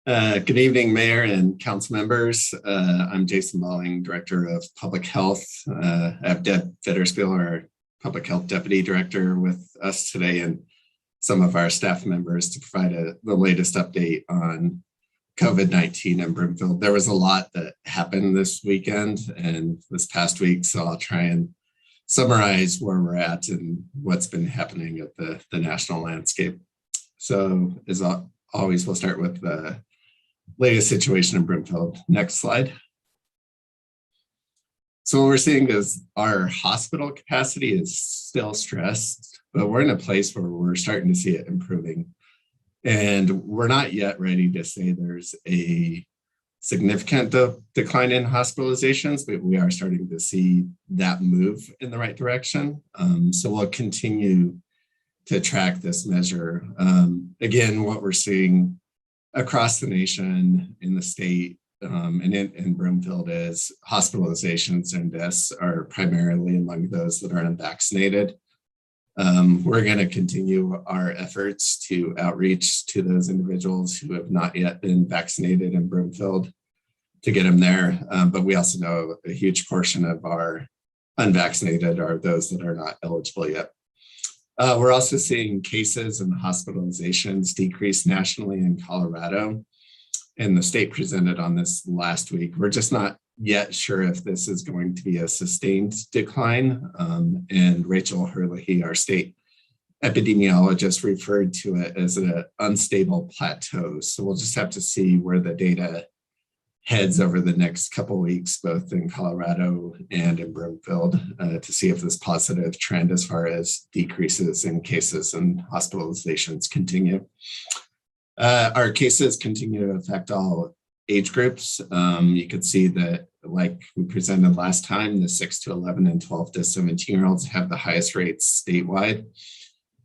Good evening, Mayor and Council members. I'm Jason Malling, Director of Public Health. I have Deb Fitterspiel, our Public Health Deputy Director, with us today, and some of our staff members to provide the latest update on COVID-19 in Broomfield. There was a lot that happened this weekend and this past week, so I'll try and summarize where we're at and what's been happening at the national landscape. So as always, we'll start with the latest situation in Broomfield. Next slide. So what we're seeing is our hospital capacity is still stressed, but we're in a place where we're starting to see it improving. And we're not yet ready to say there's a significant decline in hospitalizations, but we are starting to see that move in the right direction. So we'll continue to track this measure. Again, what we're seeing across the nation, in the state, and in Broomfield is hospitalizations and deaths are primarily among those that are unvaccinated. We're going to continue our efforts to outreach to those individuals who have not yet been vaccinated in Broomfield to get them there. But we also know a huge portion of our unvaccinated are those that are not eligible yet. We're also seeing cases and hospitalizations decrease nationally in Colorado, and the state presented on this last week. We're just not yet sure if this is going to be a sustained decline. And Rachel Herlihy, our state epidemiologist, referred to it as an unstable plateau. So we'll just have to see where the data heads over the next couple of weeks, both in Colorado and in Broomfield, to see if this positive trend as far as decreases in cases and hospitalizations continue. Our cases continue to affect all age groups. You could see that, like we presented last time, the 6 to 11 and 12 to 17-year-olds have the highest rates statewide.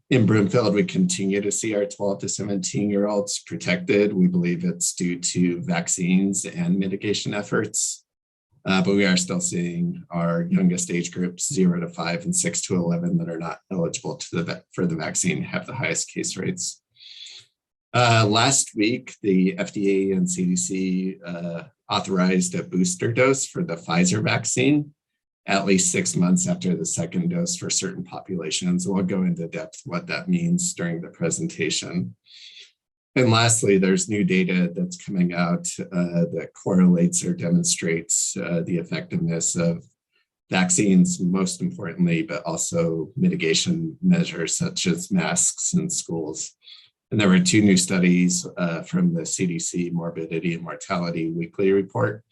In Broomfield, we continue to see our 12 to 17-year-olds protected. We believe it's due to vaccines and mitigation efforts, but we are still seeing our youngest age groups, 0 to 5 and 6 to 11, that are not eligible for the vaccine, have the highest case rates. Last week, the FDA and CDC authorized a booster dose for the Pfizer vaccine at least 6 months after the second dose for certain populations. We'll go into depth what that means during the presentation. And lastly, there's new data that's coming out that correlates or demonstrates the effectiveness of vaccines, most importantly, but also mitigation measures such as masks in schools. And there were 2 new studies from the CDC Morbidity and Mortality Weekly Report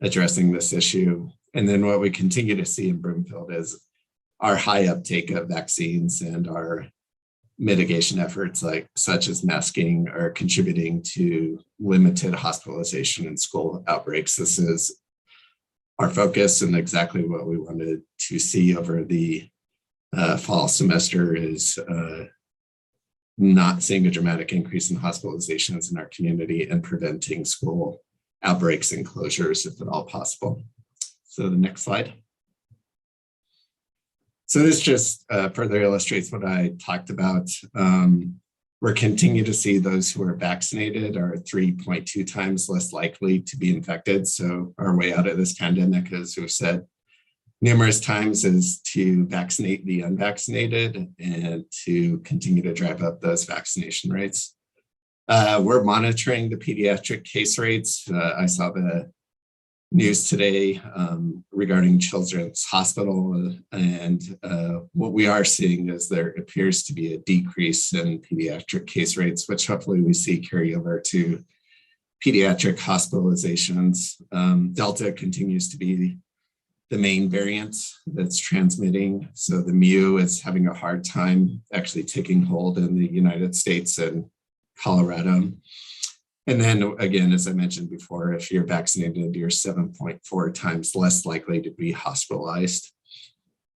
addressing this issue. And then what we continue to see in Broomfield is our high uptake of vaccines and our mitigation efforts, such as masking, are contributing to limited hospitalization and school outbreaks. This is our focus, and exactly what we wanted to see over the fall semester is not seeing a dramatic increase in hospitalizations in our community and preventing school outbreaks and closures if at all possible. So the next slide. So this just further illustrates what I talked about. We're continuing to see those who are vaccinated are 3.2 times less likely to be infected. So our way out of this pandemic, as we've said numerous times, is to vaccinate the unvaccinated and to continue to drive up those vaccination rates. We're monitoring the pediatric case rates. I saw the news today regarding Children's Hospital, and what we are seeing is there appears to be a decrease in pediatric case rates, which hopefully we see carry over to pediatric hospitalizations. Delta continues to be the main variant that's transmitting, so the Mu is having a hard time actually taking hold in the United States and Colorado. And then again, as I mentioned before, if you're vaccinated, you're 7.4 times less likely to be hospitalized.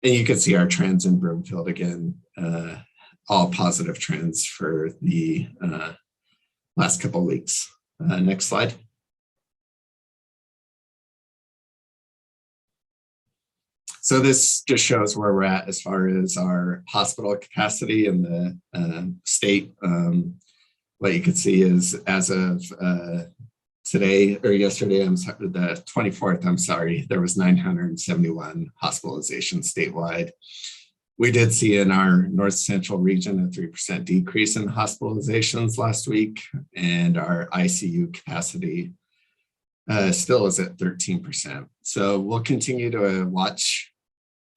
And you can see our trends in Broomfield again, all positive trends for the last couple of weeks. Next slide. So this just shows where we're at as far as our hospital capacity in the state. what you can see is as of today or yesterday, I'm sorry, the 24th, I'm sorry, there was 971 hospitalizations statewide. We did see in our North Central region a 3% decrease in hospitalizations last week, and our ICU capacity still is at 13%. So we'll continue to watch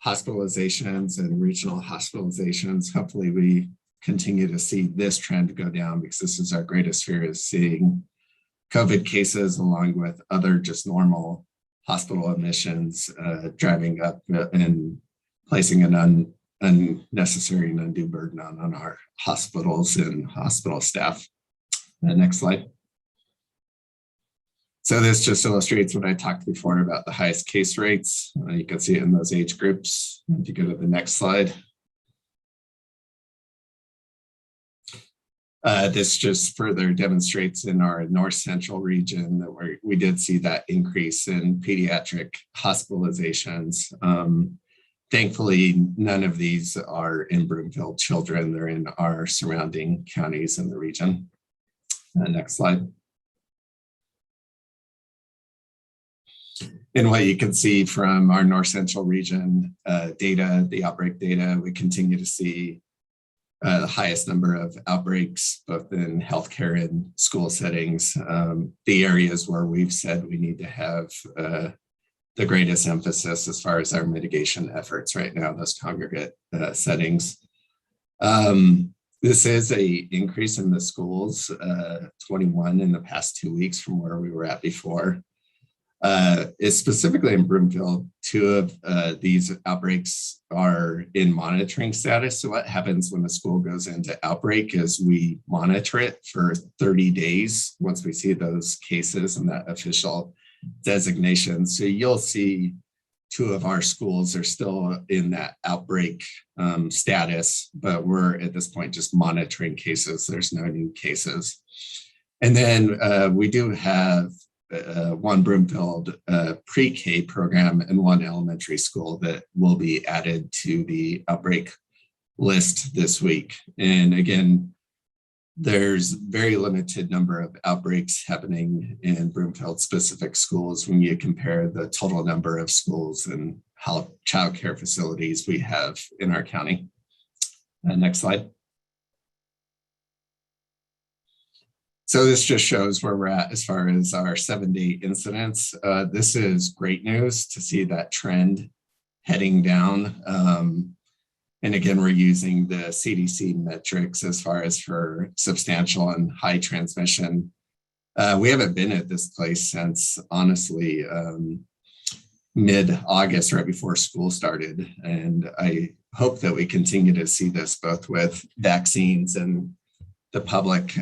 hospitalizations and regional hospitalizations. Hopefully we continue to see this trend go down, because this is our greatest fear, is seeing COVID cases along with other just normal hospital admissions driving up and placing an unnecessary and undue burden on our hospitals and hospital staff. Next slide. So this just illustrates what I talked before about the highest case rates. You can see it in those age groups. If you go to the next slide. This just further demonstrates in our North Central region that we did see that increase in pediatric hospitalizations. Thankfully, none of these are in Broomfield children. They're in our surrounding counties in the region. Next slide. And what you can see from our North Central region data, the outbreak data, we continue to see the highest number of outbreaks, both in healthcare and school settings. The areas where we've said we need to have the greatest emphasis as far as our mitigation efforts right now, those congregate settings. This is an increase in the schools, 21 in the past 2 weeks from where we were at before. Is specifically in Broomfield, 2 of these outbreaks are in monitoring status. So what happens when a school goes into outbreak is we monitor it for 30 days once we see those cases and that official designation. So you'll see 2 of our schools are still in that outbreak status, but we're at this point just monitoring cases. There's no new cases. And then we do have 1 Broomfield pre-K program and 1 elementary school that will be added to the outbreak list this week. And again, there's very limited number of outbreaks happening in Broomfield specific schools when you compare the total number of schools and how childcare facilities we have in our county. Next slide. So this just shows where we're at as far as our 7-day incidents. This is great news to see that trend heading down. And again, we're using the CDC metrics as far as for substantial and high transmission. We haven't been at this place since, honestly, mid-August, right before school started. And I hope that we continue to see this both with vaccines and the public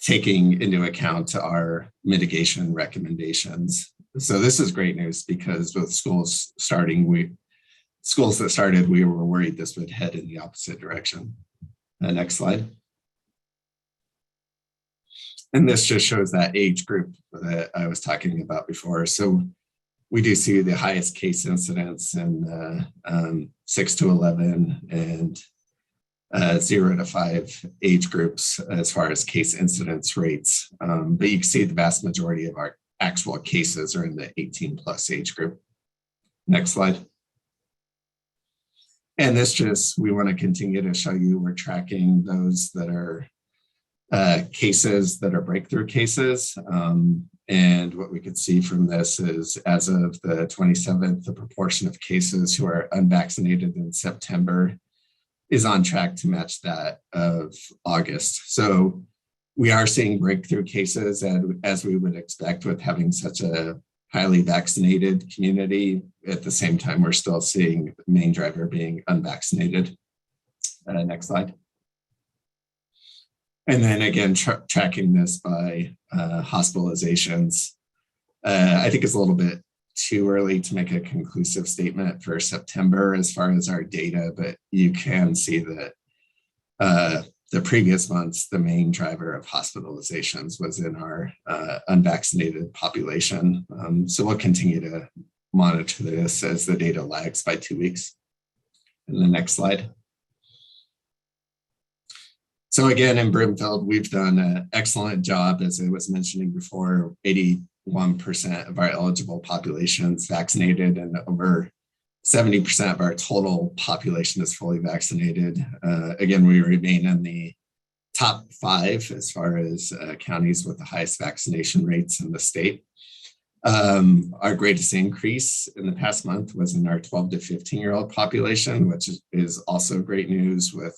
taking into account our mitigation recommendations. So this is great news, because with schools that started, we were worried this would head in the opposite direction. Next slide. And this just shows that age group that I was talking about before. So we do see the highest case incidence in 6 to 11 and 0 to 5 age groups as far as case incidence rates. But you can see the vast majority of our actual cases are in the 18 plus age group. Next slide. And this just, we want to continue to show you we're tracking those that are cases that are breakthrough cases. And what we could see from this is, as of the 27th, the proportion of cases who are unvaccinated in September is on track to match that of August. So we are seeing breakthrough cases, and as we would expect with having such a highly vaccinated community. At the same time, we're still seeing the main driver being unvaccinated. Next slide. And then again, tracking this by hospitalizations. I think it's a little bit too early to make a conclusive statement for September as far as our data, but you can see that the previous months, the main driver of hospitalizations was in our unvaccinated population. So we'll continue to monitor this as the data lags by 2 weeks. And the next slide. So again, in Broomfield, we've done an excellent job, as I was mentioning before. 81% of our eligible population is vaccinated, and over 70% of our total population is fully vaccinated. Again, we remain in the top 5 as far as counties with the highest vaccination rates in the state. Our greatest increase in the past month was in our 12 to 15-year-old population, which is also great news with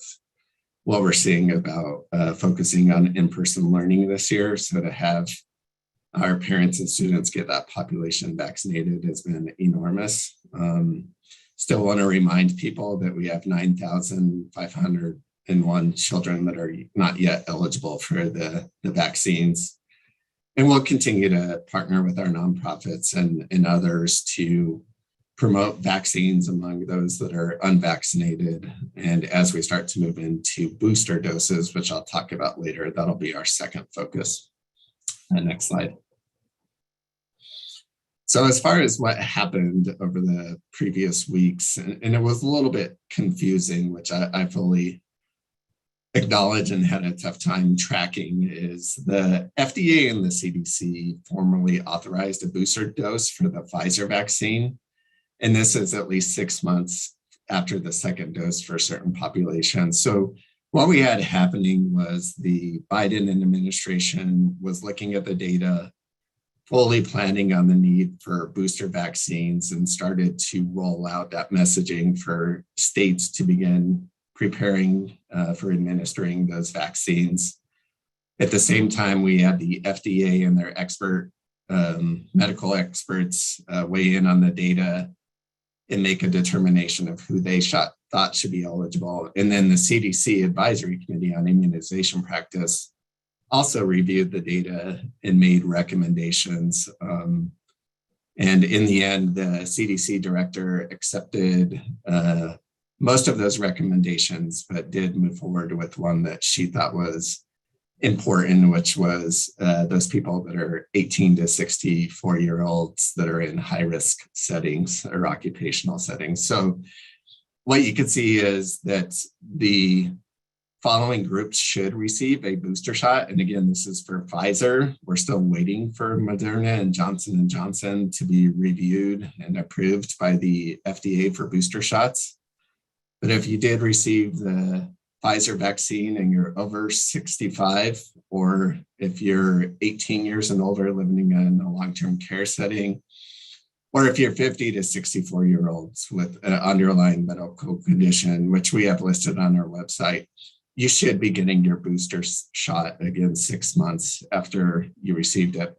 what we're seeing about focusing on in-person learning this year. So to have our parents and students get that population vaccinated has been enormous. Still want to remind people that we have 9,501 children that are not yet eligible for the vaccines. And we'll continue to partner with our nonprofits and others to promote vaccines among those that are unvaccinated. And as we start to move into booster doses, which I'll talk about later, that'll be our second focus. Next slide. So as far as what happened over the previous weeks, and it was a little bit confusing, which I fully acknowledge and had a tough time tracking, is the FDA and the CDC formally authorized a booster dose for the Pfizer vaccine. And this is at least 6 months after the second dose for certain populations. So what we had happening was the Biden administration was looking at the data, fully planning on the need for booster vaccines, and started to roll out that messaging for states to begin preparing for administering those vaccines. At the same time, we had the FDA and their medical experts weigh in on the data and make a determination of who they thought should be eligible. And then the CDC Advisory Committee on Immunization Practice also reviewed the data and made recommendations. And in the end, the CDC director accepted most of those recommendations, but did move forward with one that she thought was important, which was those people that are 18 to 64-year-olds that are in high-risk settings or occupational settings. So what you can see is that the following groups should receive a booster shot. And again, this is for Pfizer. We're still waiting for Moderna and Johnson & Johnson to be reviewed and approved by the FDA for booster shots. But if you did receive the Pfizer vaccine and you're over 65, or if you're 18 years and older living in a long-term care setting, or if you're 50 to 64-year-olds with an underlying medical condition, which we have listed on our website, you should be getting your booster shot again 6 months after you received it.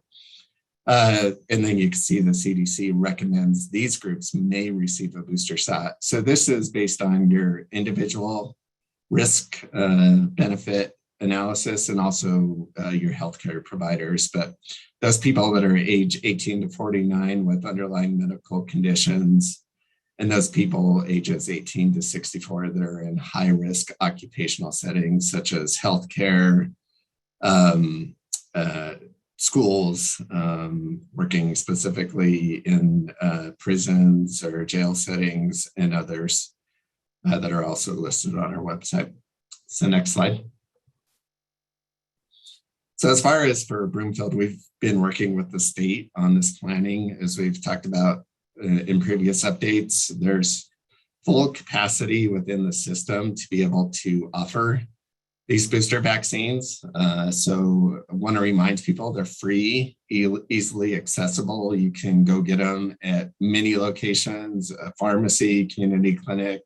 And then you can see the CDC recommends these groups may receive a booster shot. So this is based on your individual risk benefit analysis and also your healthcare providers. But those people that are age 18 to 49 with underlying medical conditions, and those people ages 18 to 64 that are in high risk occupational settings such as healthcare, schools, working specifically in prisons or jail settings, and others that are also listed on our website. So next slide. So as far as for Broomfield, we've been working with the state on this planning. As we've talked about in previous updates, there's full capacity within the system to be able to offer these booster vaccines. So I want to remind people they're free, easily accessible. You can go get them at many locations, a pharmacy, community clinic,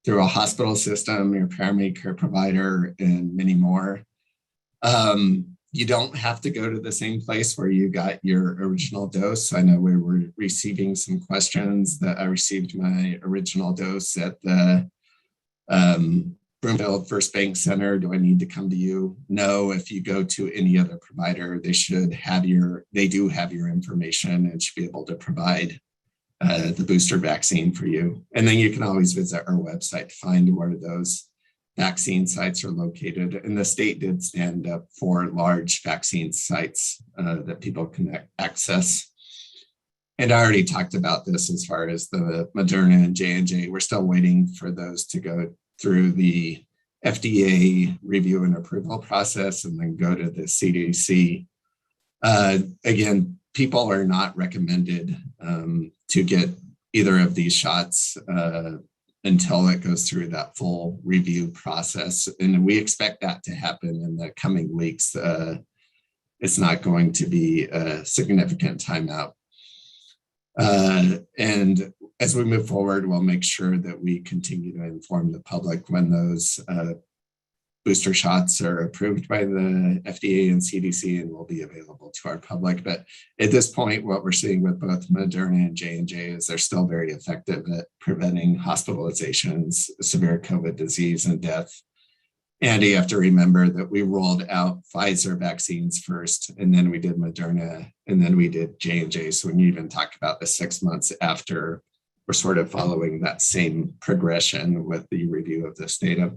through a hospital system, your primary care provider, and many more. You don't have to go to the same place where you got your original dose. I know we were receiving some questions that I received my original dose at the Broomfield First Bank Center. Do I need to come to you? No, if you go to any other provider, they do have your information and should be able to provide the booster vaccine for you. And then you can always visit our website to find where those vaccine sites are located. And the state did stand up 4 large vaccine sites that people can access. And I already talked about this as far as the Moderna and J&J. We're still waiting for those to go through the FDA review and approval process and then go to the CDC. Again, people are not recommended to get either of these shots until it goes through that full review process. And we expect that to happen in the coming weeks. It's not going to be a significant timeout. And as we move forward, we'll make sure that we continue to inform the public when those booster shots are approved by the FDA and CDC and will be available to our public. But at this point, what we're seeing with both Moderna and J&J is they're still very effective at preventing hospitalizations, severe COVID disease, and death. And you have to remember that we rolled out Pfizer vaccines first, and then we did Moderna, and then we did J&J. So when you even talk about the 6 months after, we're sort of following that same progression with the review of this data.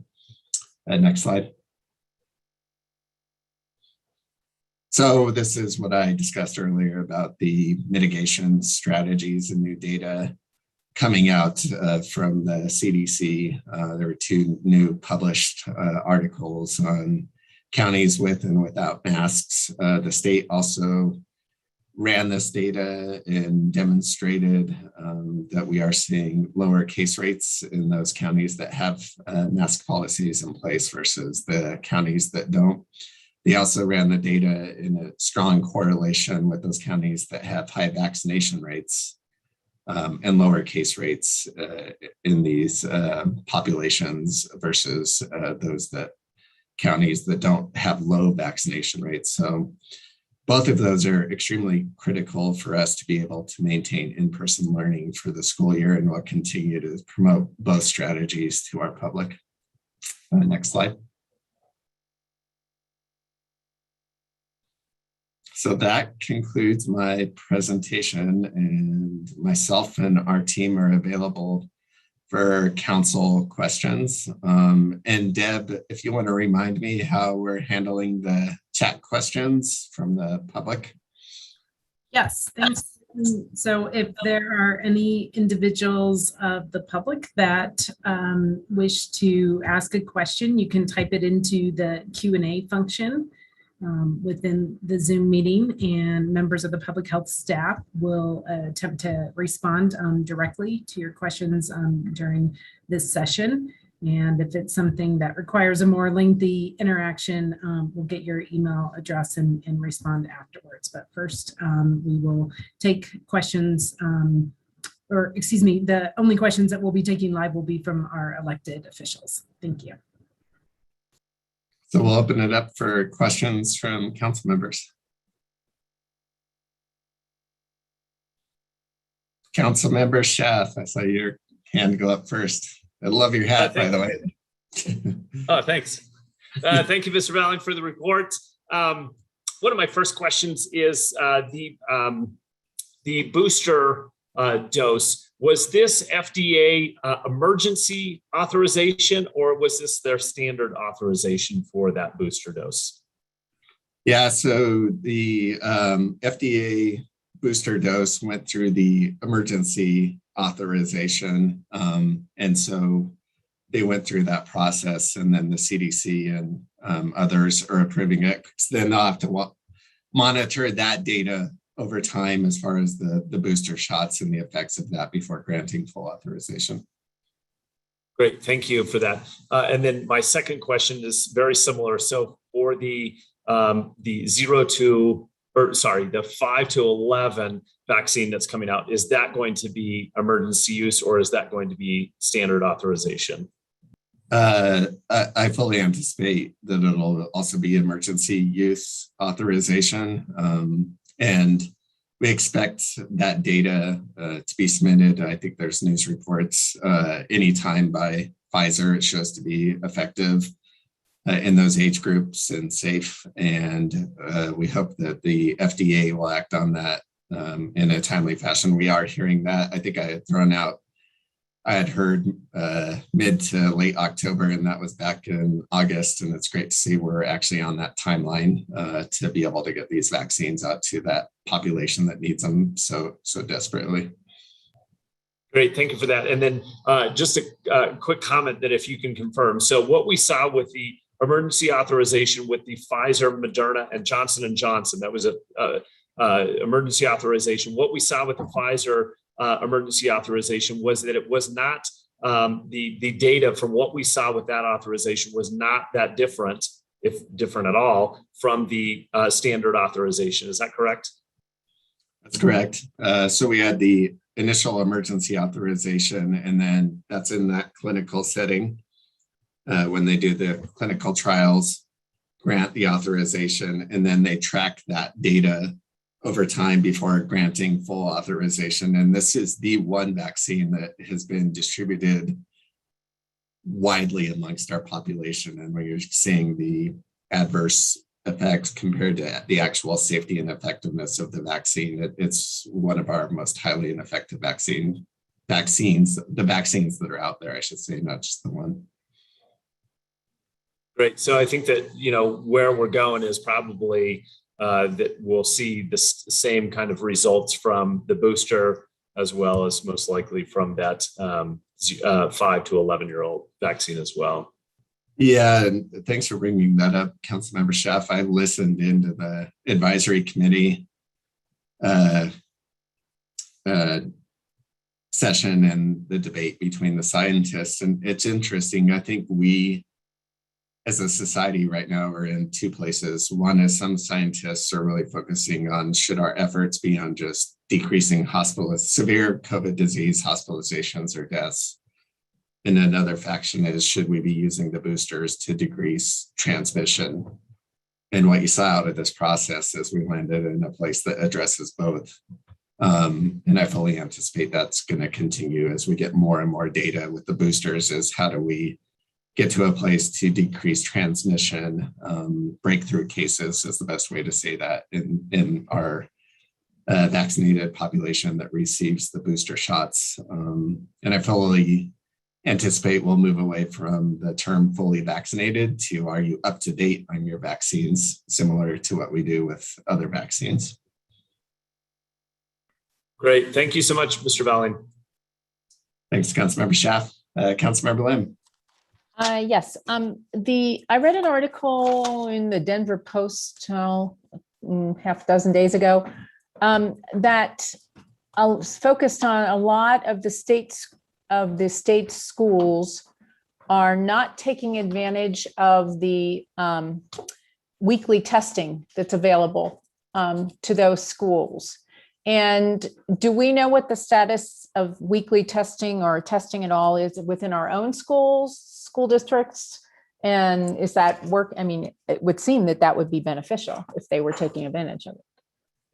Next slide. So this is what I discussed earlier about the mitigation strategies and new data coming out from the CDC. There were 2 new published articles on counties with and without masks. The state also ran this data and demonstrated that we are seeing lower case rates in those counties that have mask policies in place versus the counties that don't. They also ran the data in a strong correlation with those counties that have high vaccination rates and lower case rates in these populations versus those counties that don't have low vaccination rates. So both of those are extremely critical for us to be able to maintain in-person learning for the school year, and we'll continue to promote both strategies to our public. Next slide. So that concludes my presentation, and myself and our team are available for council questions. And Deb, if you want to remind me how we're handling the chat questions from the public. Yes, thanks. So if there are any individuals of the public that wish to ask a question, you can type it into the Q&A function within the Zoom meeting, and members of the public health staff will attempt to respond directly to your questions during this session. And if it's something that requires a more lengthy interaction, we'll get your email address and respond afterwards. But first, we will take questions, or excuse me, the only questions that we'll be taking live will be from our elected officials. Thank you. So we'll open it up for questions from council members. Councilmember Schaaf, I saw your hand go up first. I love your hat, by the way. Oh, thanks. Thank you, Mr. Valling, for the report. One of my first questions is the booster dose. Was this FDA emergency authorization, or was this their standard authorization for that booster dose? Yeah, so the FDA booster dose went through the emergency authorization. And so they went through that process, and then the CDC and others are approving it. Then they'll have to monitor that data over time as far as the booster shots and the effects of that before granting full authorization. Great, thank you for that. And then my second question is very similar. So for the 5 to 11 vaccine that's coming out, is that going to be emergency use, or is that going to be standard authorization? I fully anticipate that it'll also be emergency use authorization. And we expect that data to be submitted. I think there's news reports anytime by Pfizer. It shows to be effective in those age groups and safe. And we hope that the FDA will act on that in a timely fashion. We are hearing that. I think I had heard mid to late October, and that was back in August. And it's great to see we're actually on that timeline to be able to get these vaccines out to that population that needs them so desperately. Great, thank you for that. And then just a quick comment that if you can confirm. So what we saw with the emergency authorization with the Pfizer, Moderna, and Johnson & Johnson, that was a emergency authorization. What we saw with the Pfizer emergency authorization was that it was not, the data from what we saw with that authorization was not that different, if different at all, from the standard authorization. Is that correct? That's correct. So we had the initial emergency authorization, and then that's in that clinical setting. When they do the clinical trials, grant the authorization, and then they track that data over time before granting full authorization. And this is the one vaccine that has been distributed widely amongst our population. And where you're seeing the adverse effects compared to the actual safety and effectiveness of the vaccine, it's one of our most highly ineffective vaccines, the vaccines that are out there, I should say, not just the one. Great. So I think that, where we're going is probably that we'll see the same kind of results from the booster, as well as most likely from that 5 to 11-year-old vaccine as well. Yeah, and thanks for bringing that up, Councilmember Schaaf. I listened into the advisory committee session and the debate between the scientists, and it's interesting. I think we, as a society right now, are in two places. One is some scientists are really focusing on should our efforts be on just decreasing severe COVID disease hospitalizations or deaths. And another faction is, should we be using the boosters to decrease transmission? And what you saw out of this process is we landed in a place that addresses both. And I fully anticipate that's going to continue as we get more and more data with the boosters, is how do we get to a place to decrease transmission. Breakthrough cases is the best way to say that in our vaccinated population that receives the booster shots. And I fully anticipate we'll move away from the term fully vaccinated to, are you up to date on your vaccines, similar to what we do with other vaccines. Great. Thank you so much, Mr. Valling. Thanks, Councilmember Schaaf. Councilmember Lim. Yes, I read an article in the Denver Post half a dozen days ago that focused on a lot of the state schools are not taking advantage of the weekly testing that's available to those schools. And do we know what the status of weekly testing or testing at all is within our own school districts? And is that work? I mean, it would seem that would be beneficial if they were taking advantage of it.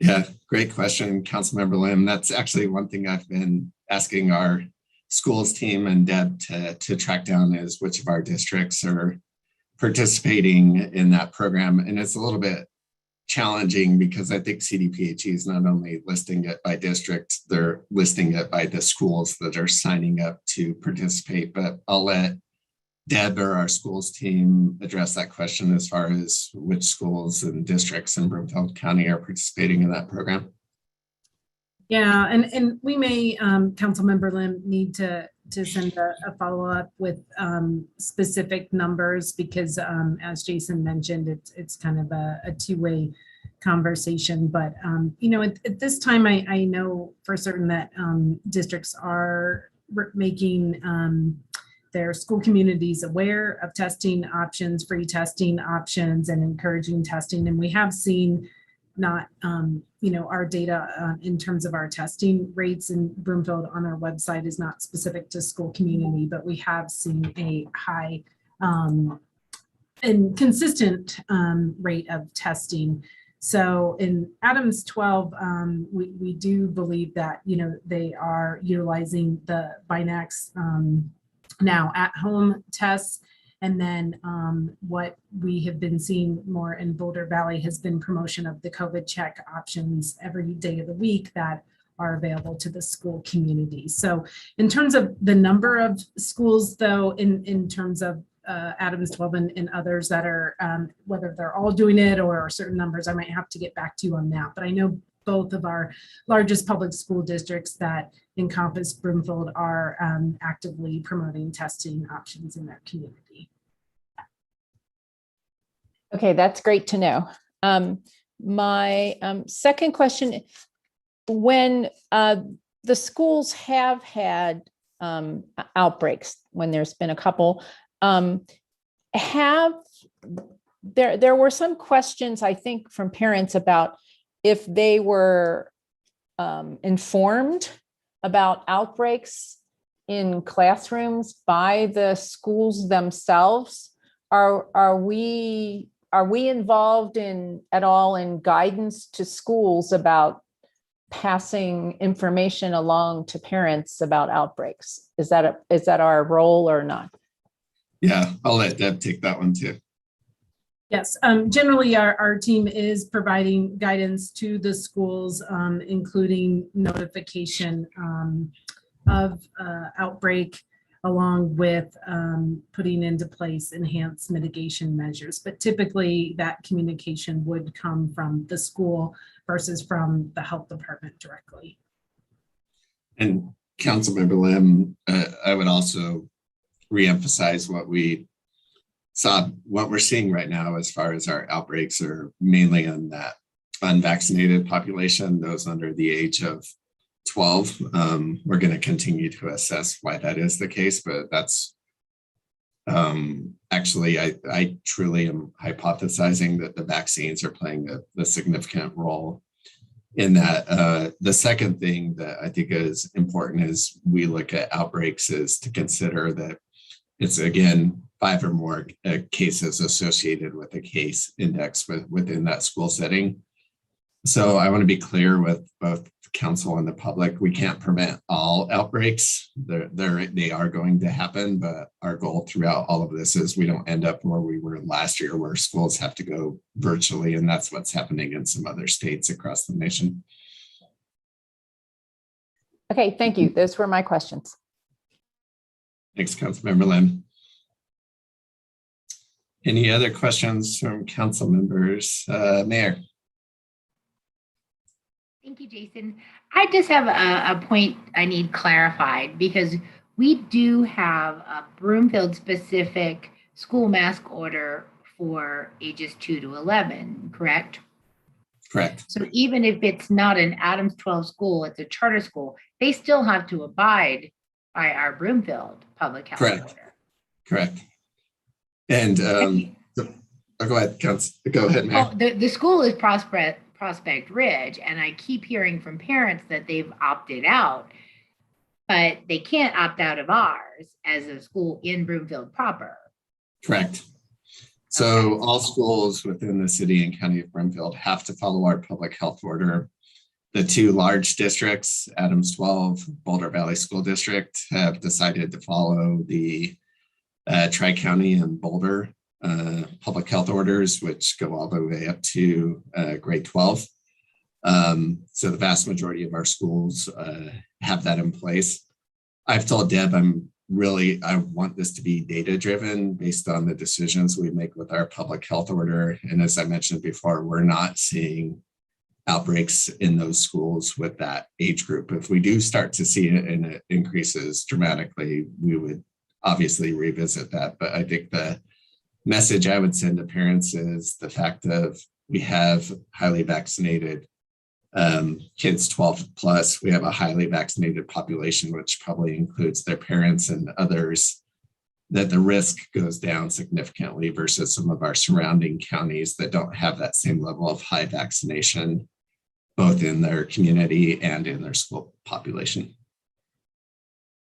Yeah, great question, Councilmember Lim. That's actually one thing I've been asking our schools team and Deb to track down, is which of our districts are participating in that program. And it's a little bit challenging because I think CDPHE is not only listing it by district, they're listing it by the schools that are signing up to participate. But I'll let Deb or our schools team address that question as far as which schools and districts in Broomfield County are participating in that program. Yeah, and we may, Councilmember Lim, need to send a follow-up with specific numbers, because as Jason mentioned, it's kind of a two-way conversation. But at this time, I know for certain that districts are making their school communities aware of testing options, free testing options, and encouraging testing. And we have seen not, our data in terms of our testing rates in Broomfield on our website is not specific to school community, but we have seen a high and consistent rate of testing. So in Adams 12, we do believe that, they are utilizing the Binax now at-home tests. And then what we have been seeing more in Boulder Valley has been promotion of the COVID check options every day of the week that are available to the school community. So in terms of the number of schools, though, in terms of Adams 12 and others that are, whether they're all doing it or certain numbers, I might have to get back to you on that. But I know both of our largest public school districts that encompass Broomfield are actively promoting testing options in their community. Okay, that's great to know. My second question, when the schools have had outbreaks, when there's been a couple, there were some questions, I think, from parents about if they were informed about outbreaks in classrooms by the schools themselves. Are we involved at all in guidance to schools about passing information along to parents about outbreaks? Is that our role or not? Yeah, I'll let Deb take that one too. Yes, generally our team is providing guidance to the schools, including notification of outbreak, along with putting into place enhanced mitigation measures. But typically that communication would come from the school versus from the health department directly. And Councilmember Lim, I would also reemphasize what we're seeing right now as far as our outbreaks are mainly on that unvaccinated population, those under the age of 12. We're going to continue to assess why that is the case, but that's actually, I truly am hypothesizing that the vaccines are playing a significant role in that. The second thing that I think is important as we look at outbreaks is to consider that it's, again, 5 or more cases associated with a case index within that school setting. So I want to be clear with both council and the public, we can't prevent all outbreaks. They are going to happen, but our goal throughout all of this is we don't end up where we were last year, where schools have to go virtually, and that's what's happening in some other states across the nation. Okay, thank you. Those were my questions. Thanks, Councilmember Lim. Any other questions from council members? Mayor. Thank you, Jason. I just have a point I need clarified, because we do have a Broomfield specific school mask order for ages 2 to 11, correct? Correct. So even if it's not an Adams 12 school, it's a charter school, they still have to abide by our Broomfield public health Correct. order. Correct. And go ahead, go ahead, Mayor. Well, the school is Prospect Ridge, and I keep hearing from parents that they've opted out, but they can't opt out of ours as a school in Broomfield proper. Correct. So all schools within the city and county of Broomfield have to follow our public health order. The 2 large districts, Adams 12, Boulder Valley School District, have decided to follow the Tri-County and Boulder public health orders, which go all the way up to grade 12. So the vast majority of our schools have that in place. I've told Deb I want this to be data driven based on the decisions we make with our public health order. And as I mentioned before, we're not seeing outbreaks in those schools with that age group. If we do start to see it and it increases dramatically, we would obviously revisit that. But I think the message I would send to parents is the fact of we have highly vaccinated kids 12 plus. We have a highly vaccinated population, which probably includes their parents and others, that the risk goes down significantly versus some of our surrounding counties that don't have that same level of high vaccination, both in their community and in their school population.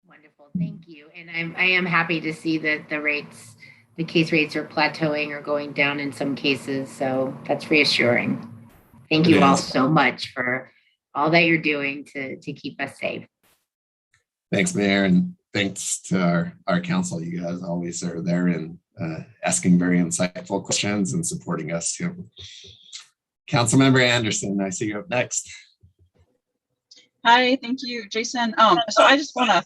Wonderful, thank you. And I am happy to see that the case rates are plateauing or going down in some cases. So that's reassuring. Thank you all so much for all that you're doing to keep us safe. Thanks, Mayor, and thanks to our council. You guys always are there and asking very insightful questions and supporting us too. Councilmember Anderson, I see you up next. Hi, thank you, Jason. So I just want to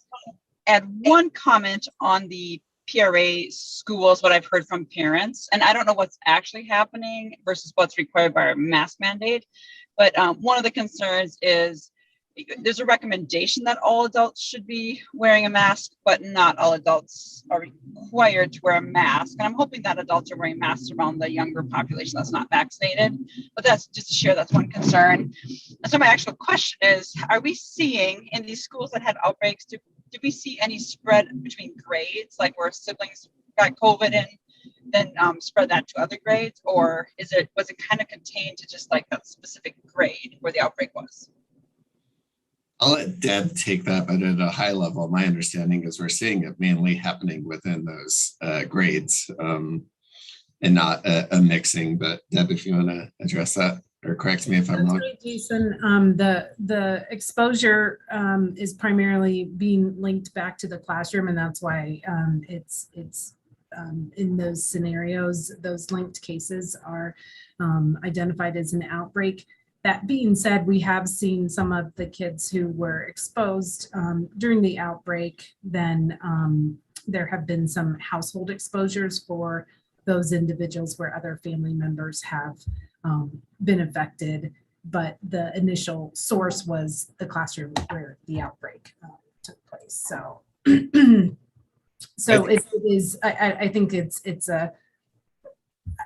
add one comment on the PRA schools, what I've heard from parents, and I don't know what's actually happening versus what's required by our mask mandate, but one of the concerns is there's a recommendation that all adults should be wearing a mask, but not all adults are required to wear a mask. And I'm hoping that adults are wearing masks around the younger population that's not vaccinated. But that's just to share, that's one concern. And so my actual question is, are we seeing in these schools that had outbreaks, did we see any spread between grades, like where siblings got COVID and then spread that to other grades? Or was it kind of contained to just like that specific grade where the outbreak was? I'll let Deb take that, but at a high level, my understanding is we're seeing it mainly happening within those grades and not a mixing. But Deb, if you want to address that or correct me if I'm wrong. Right, Jason. The exposure is primarily being linked back to the classroom, and that's why it's in those scenarios, those linked cases are identified as an outbreak. That being said, we have seen some of the kids who were exposed during the outbreak. Then there have been some household exposures for those individuals where other family members have been affected. But the initial source was the classroom where the outbreak took place. So, it is. I think it's a.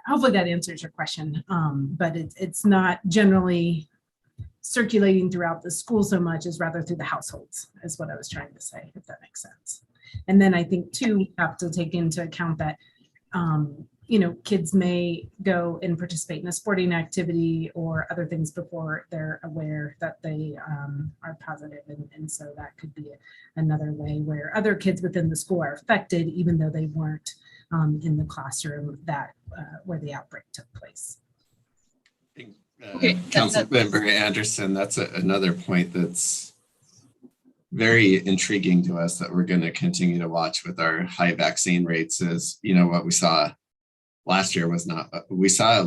Hopefully that answers your question, but it's not generally circulating throughout the school so much as rather through the households, is what I was trying to say, if that makes sense. And then I think too, we have to take into account that, kids may go and participate in a sporting activity or other things before they're aware that they are positive. And so that could be another way where other kids within the school are affected, even though they weren't in the classroom that where the outbreak took place. Councilmember Anderson, that's another point that's very intriguing to us that we're going to continue to watch with our high vaccine rates is, what we saw last year was we saw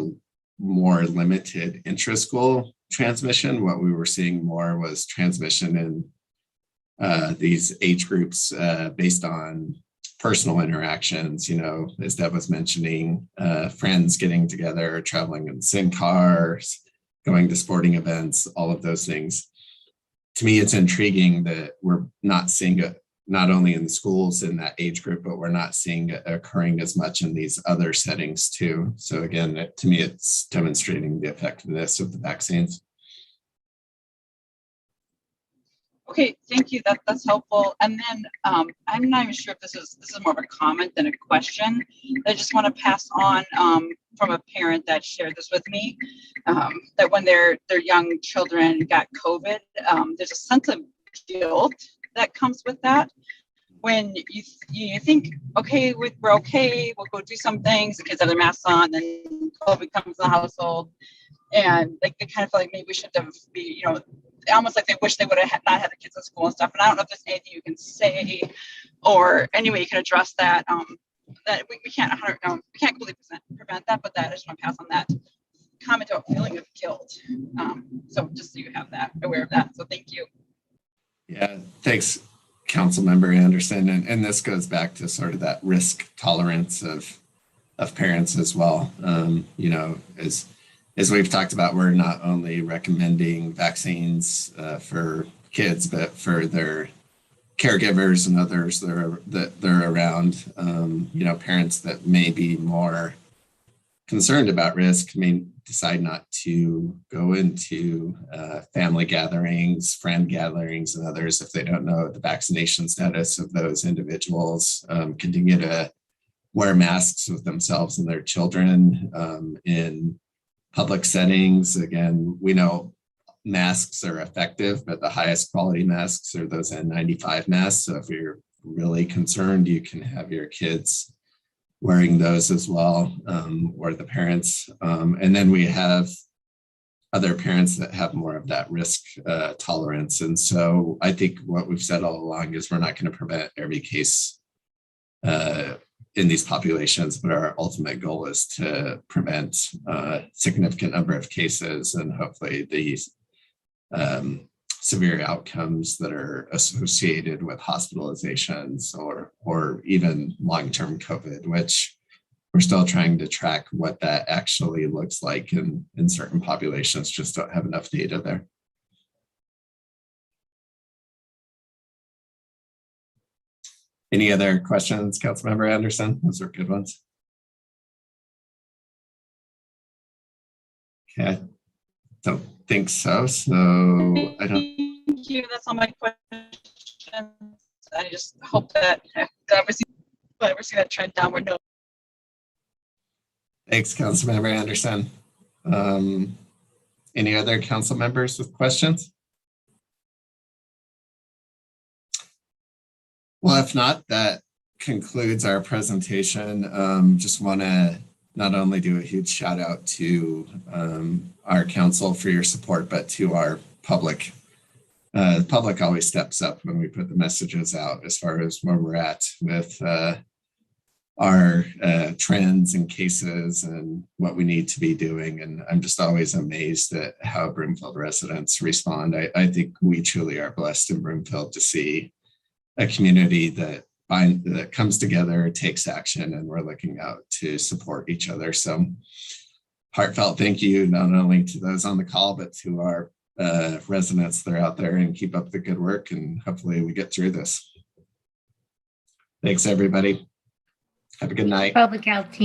more limited intra-school transmission. What we were seeing more was transmission in these age groups based on personal interactions, as Deb was mentioning, friends getting together, traveling in the same cars, going to sporting events, all of those things. To me, it's intriguing that we're not seeing it not only in the schools in that age group, but we're not seeing it occurring as much in these other settings too. So again, to me, it's demonstrating the effectiveness of the vaccines. Okay, thank you. That's helpful. And then I'm not even sure if this is more of a comment than a question. I just want to pass on from a parent that shared this with me, that when their young children got COVID, there's a sense of guilt that comes with that. When you think, okay, we're okay, we'll go do some things, the kids have their masks on, then COVID comes to the household, and like they kind of feel like maybe we should have almost like they wish they would have not had the kids at school and stuff. And I don't know if there's anything you can say or any way you can address that. That we can't completely prevent that, but that I just want to pass on that comment about feeling of guilt. So just so you have that, aware of that. So thank you. Yeah, thanks, Councilmember Anderson. And this goes back to sort of that risk tolerance of parents as well. As we've talked about, we're not only recommending vaccines for kids, but for their caregivers and others that they're around. Parents that may be more concerned about risk may decide not to go into family gatherings, friend gatherings, and others if they don't know the vaccination status of those individuals. Continue to wear masks with themselves and their children in public settings. Again, we know masks are effective, but the highest quality masks are those N95 masks. So if you're really concerned, you can have your kids wearing those as well, or the parents. And then we have other parents that have more of that risk tolerance. And so I think what we've said all along is we're not going to prevent every case in these populations, but our ultimate goal is to prevent a significant number of cases and hopefully these severe outcomes that are associated with hospitalizations or even long-term COVID, which we're still trying to track what that actually looks like in certain populations, just don't have enough data there. Any other questions, Councilmember Anderson? Those are good ones. Okay, don't think so. So I don't. Thank you. That's all my questions. I just hope that we're seeing that trend downward. No. Thanks, Councilmember Anderson. Any other council members with questions? Well, if not, that concludes our presentation. Just want to not only do a huge shout out to our council for your support, but to our public. The public always steps up when we put the messages out as far as where we're at with our trends and cases and what we need to be doing. And I'm just always amazed at how Broomfield residents respond. I think we truly are blessed in Broomfield to see a community that comes together, takes action, and we're looking out to support each other. So heartfelt thank you, not only to those on the call, but to our residents that are out there, and keep up the good work, and hopefully we get through this. Thanks, everybody. Have a good night. Public health team.